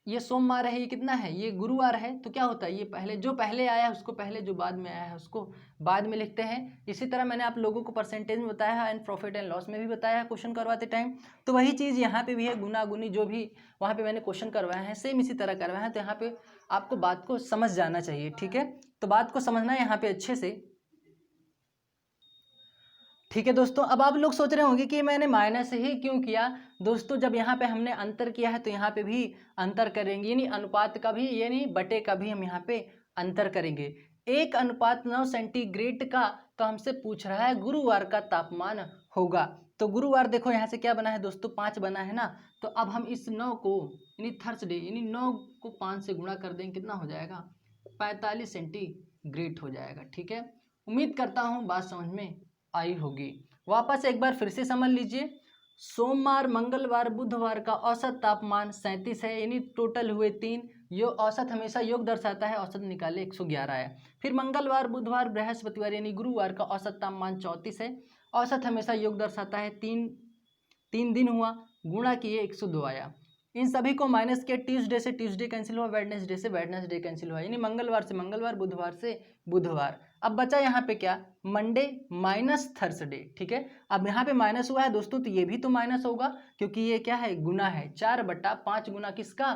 ये सोमवार है, ये कितना है? ये गुरुवार है। तो क्या होता है? ये पहले जो पहले आया है उसको पहले, जो बाद में आया है उसको बाद में लिखते हैं। इसी तरह मैंने आप लोगों को परसेंटेज में बताया है, एंड प्रॉफिट एंड लॉस में भी बताया है क्वेश्चन करवाते टाइम। तो वही चीज़ यहाँ पे भी है, गुना गुनी जो भी वहाँ पे मैंने क्वेश्चन करवाए हैं सेम इसी तरह करवाए हैं। तो यहाँ पे आपको बात को समझ जाना चाहिए। ठीक है, तो बात को समझना है यहाँ पे अच्छे से। ठीक है दोस्तों, अब आप लोग सोच रहे होंगे कि मैंने माइनस ही क्यों किया। दोस्तों जब यहाँ पे हमने अंतर किया है तो यहाँ पे भी अंतर करेंगे, यानी अनुपात का भी, यानी बटे का भी हम यहाँ पे अंतर करेंगे। 1:9 सेंटीग्रेड का तो हमसे पूछ रहा है गुरुवार का तापमान होगा। तो गुरुवार देखो यहाँ से क्या बना है दोस्तों? 5 बना है ना। तो अब हम इस 9 को, यानी थर्सडे, यानी 9 को 5 से गुणा कर देंगे, कितना हो जाएगा? 45 सेंटीग्रेड हो जाएगा। ठीक है, उम्मीद करता हूँ बात समझ में आई होगी। वापस एक बार फिर से समझ लीजिए, सोमवार, मंगलवार, बुधवार का औसत तापमान 37 है, यानी टोटल हुए 3। यो औसत हमेशा योग दर्शाता है, औसत निकाले 111 है। फिर मंगलवार, बुधवार, बृहस्पतिवार यानी गुरुवार का औसत तापमान 34 है, औसत हमेशा योग दर्शाता है। 3 दिन हुआ, गुणा किए 102 आया। इन सभी को माइनस किया, ट्यूसडे से ट्यूसडे कैंसिल हुआ, वेडनेसडे से वेडनेसडे कैंसिल हुआ, यानी मंगलवार से मंगलवार, बुधवार से बुधवार। अब बचा यहाँ पे क्या? Monday minus Thursday. ठीक है, अब यहाँ पे माइनस हुआ है दोस्तों, तो ये भी तो माइनस होगा, क्योंकि ये क्या है? गुना है। 4/5 गुना किसका?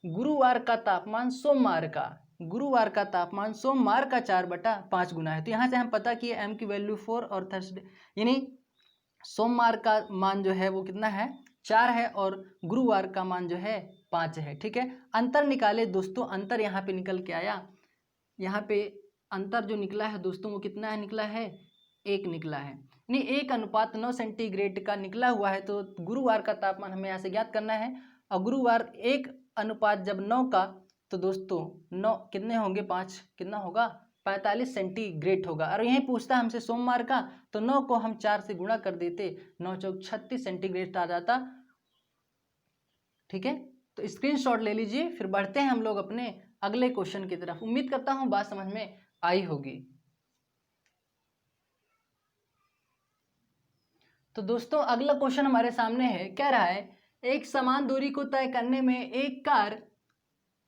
गुरुवार का तापमान सोमवार का, गुरुवार का तापमान सोमवार का 4/5 गुना है। तो यहाँ से हम पता किए एम की वैल्यू 4 और थर्सडे, यानी सोमवार का मान जो है वो कितना है? 4 है, और गुरुवार का मान जो है 5 है। ठीक है, अंतर निकाले दोस्तों, अंतर यहाँ पे निकल के आया, यहाँ पे अंतर जो निकला है दोस्तों वो कितना है? निकला है 1 निकला है, यानी 1:9 सेंटीग्रेड का निकला हुआ है। तो गुरुवार का तापमान हमें यहाँ से ज्ञात करना है, और गुरुवार 1 अनुपात जब 9 का, तो दोस्तों 9 कितने होंगे? 5 कितना होगा? 45 सेंटीग्रेड होगा। और यही पूछता हमसे सोमवार का, तो 9 को हम 4 से गुणा कर देते, 9 चौक 36 सेंटीग्रेड आ जाता। ठीक है, तो स्क्रीनशॉट ले लीजिए। फिर बढ़ते हैं हम लोग अपने अगले क्वेश्चन की तरफ। उम्मीद करता हूं बात समझ में आई होगी। तो दोस्तों अगला क्वेश्चन हमारे सामने है, कह रहा है एक समान दूरी को तय करने में एक कार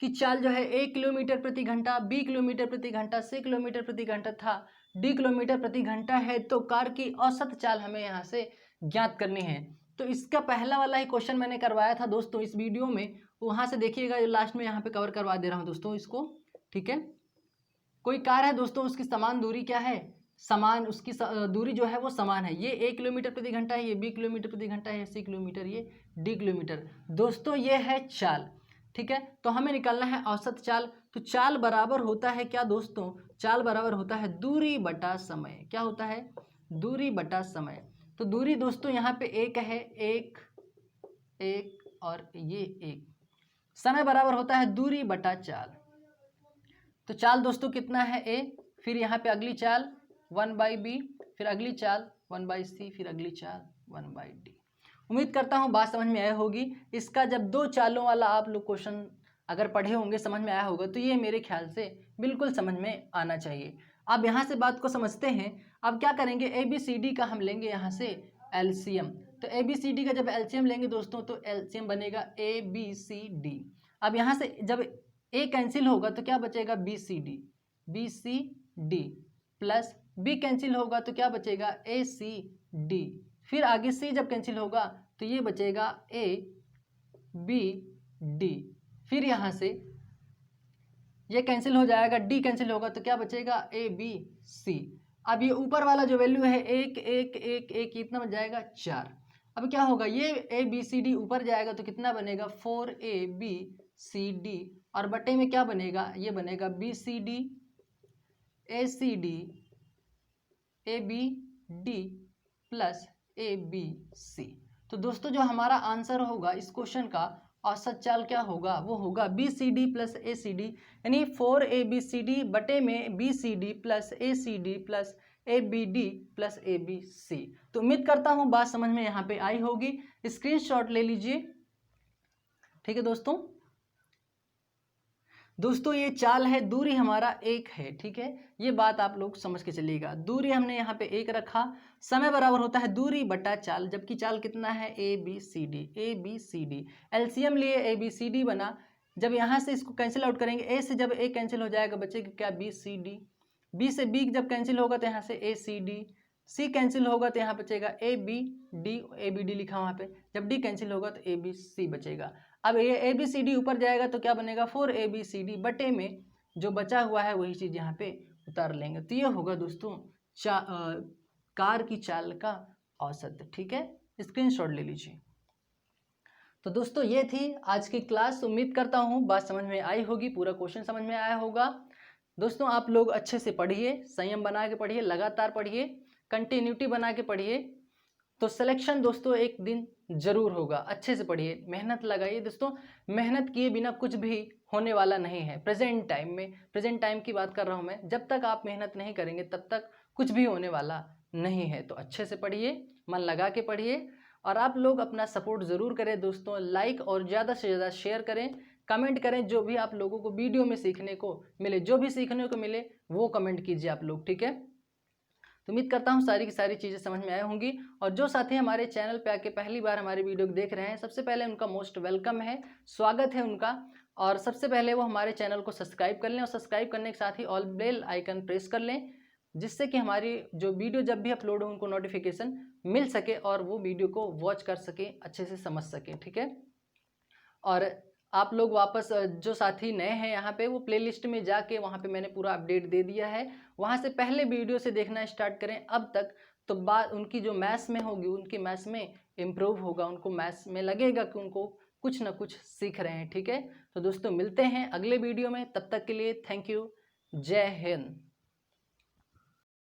की चाल जो है A किलोमीटर प्रति घंटा, B किलोमीटर प्रति घंटा, C किलोमीटर प्रति घंटा था, D किलोमीटर प्रति घंटा है, तो कार की औसत चाल हमें यहाँ से ज्ञात करनी है। तो इसका पहला वाला ही क्वेश्चन मैंने करवाया था दोस्तों इस वीडियो में, वहाँ से देखिएगा, लास्ट में यहाँ पे कवर करवा दे रहा हूँ दोस्तों इसको। ठीक है, कोई कार है दोस्तों, उसकी समान दूरी क्या है, समान उसकी दूरी जो है वो समान है। ये A किलोमीटर प्रति घंटा है, ये B किलोमीटर प्रति घंटा है, C किलोमीटर, ये D किलोमीटर। दोस्तों ये है चाल। ठीक है, तो हमें निकालना है औसत चाल। तो चाल बराबर होता है क्या दोस्तों, चाल बराबर होता है दूरी बटा समय। क्या होता है, दूरी बटा समय। तो दूरी दोस्तों यहाँ पे एक है, एक और ये एक। समय बराबर होता है दूरी बटा चाल। तो चाल दोस्तों कितना है A, फिर यहाँ पे अगली चाल 1/b, फिर अगली चाल 1/c, फिर अगली चाल 1/d। उम्मीद करता हूँ बात समझ में आई होगी। इसका जब दो चालों वाला आप लोग क्वेश्चन अगर पढ़े होंगे, समझ में आया होगा, तो ये मेरे ख्याल से बिल्कुल समझ में आना चाहिए। अब यहाँ से बात को समझते हैं। अब क्या करेंगे, ABCD का हम लेंगे यहाँ से एलसीएम। तो ABCD का जब एलसीएम लेंगे दोस्तों, तो एलसीएम बनेगा ABCD। अब यहाँ से जब A कैंसिल होगा तो क्या बचेगा, BCD प्लस B कैंसिल होगा तो क्या बचेगा, ACD। फिर आगे C जब कैंसिल होगा तो ये बचेगा ABD। फिर यहाँ से ये कैंसिल हो जाएगा, D कैंसिल होगा तो क्या बचेगा, ABC। अब ये ऊपर वाला जो वैल्यू है एक एक एक एक कितना बन जाएगा, 4। अब क्या होगा, ये ABCD ऊपर जाएगा तो कितना बनेगा, 4ABCD, और बटे में क्या बनेगा, ये बनेगा BCD ACD ABD plus ABC। तो दोस्तों जो हमारा आंसर होगा इस क्वेश्चन का औसत चाल क्या होगा, वो होगा BCD प्लस ACD, यानी 4ABCD बटे में BCD plus ACD plus ABD plus ABC। तो उम्मीद करता हूँ बात समझ में यहाँ पे आई होगी। स्क्रीनशॉट ले लीजिए। ठीक है दोस्तों ये चाल है, दूरी हमारा एक है। ठीक है, ये बात आप लोग समझ के चलिएगा। दूरी हमने यहाँ पे एक रखा, समय बराबर होता है दूरी बटा चाल, जबकि चाल कितना है, ABCD। एलसीएम लिए ABCD बना। जब यहाँ से इसको कैंसिल आउट करेंगे, A से जब A कैंसिल हो जाएगा बचेगा क्या, BCD। B से B जब कैंसिल होगा तो यहाँ से ACD। C कैंसिल होगा तो यहाँ बचेगा ABD लिखा वहाँ पे। जब D कैंसिल होगा तो ABC बचेगा। अब ये ABCD ऊपर जाएगा तो क्या बनेगा, 4ABCD बटे में जो बचा हुआ है वही चीज़ यहाँ पे उतार लेंगे। तो ये होगा दोस्तों कार की चाल का औसत। ठीक है, स्क्रीनशॉट ले लीजिए। तो दोस्तों ये थी आज की क्लास। उम्मीद करता हूँ बात समझ में आई होगी, पूरा क्वेश्चन समझ में आया होगा। दोस्तों आप लोग अच्छे से पढ़िए, संयम बना के पढ़िए, लगातार पढ़िए, कंटिन्यूटी बना के पढ़िए, तो सिलेक्शन दोस्तों एक दिन जरूर होगा। अच्छे से पढ़िए, मेहनत लगाइए दोस्तों। मेहनत किए बिना कुछ भी होने वाला नहीं है। प्रेजेंट टाइम की बात कर रहा हूँ मैं। जब तक आप मेहनत नहीं करेंगे तब तक कुछ भी होने वाला नहीं है। तो अच्छे से पढ़िए, मन लगा के पढ़िए, और आप लोग अपना सपोर्ट ज़रूर करें दोस्तों। लाइक और ज़्यादा से ज़्यादा शेयर करें, कमेंट करें, जो भी आप लोगों को वीडियो में सीखने को मिले, जो भी सीखने को मिले वो कमेंट कीजिए आप लोग। ठीक है, तो उम्मीद करता हूँ सारी की सारी चीज़ें समझ में आई होंगी। और जो साथी हमारे चैनल पे आके पहली बार हमारे वीडियो को देख रहे हैं, सबसे पहले उनका मोस्ट वेलकम है, स्वागत है उनका। और सबसे पहले वो हमारे चैनल को सब्सक्राइब कर लें, और सब्सक्राइब करने के साथ ही ऑल बेल आइकन प्रेस कर लें, जिससे कि हमारी जो वीडियो जब भी अपलोड हो उनको नोटिफिकेशन मिल सके और वो वीडियो को वॉच कर सके, अच्छे से समझ सकें। ठीक है, और आप लोग वापस जो साथी नए हैं यहाँ पे, वो प्लेलिस्ट में जाके वहाँ पे मैंने पूरा अपडेट दे दिया है, वहाँ से पहले वीडियो से देखना स्टार्ट करें अब तक। तो बात उनकी जो मैथ्स में होगी, उनकी मैथ्स में इम्प्रूव होगा, उनको मैथ्स में लगेगा कि उनको कुछ ना कुछ सीख रहे हैं। ठीक है, तो दोस्तों मिलते हैं अगले वीडियो में, तब तक के लिए थैंक यू, जय हिंद।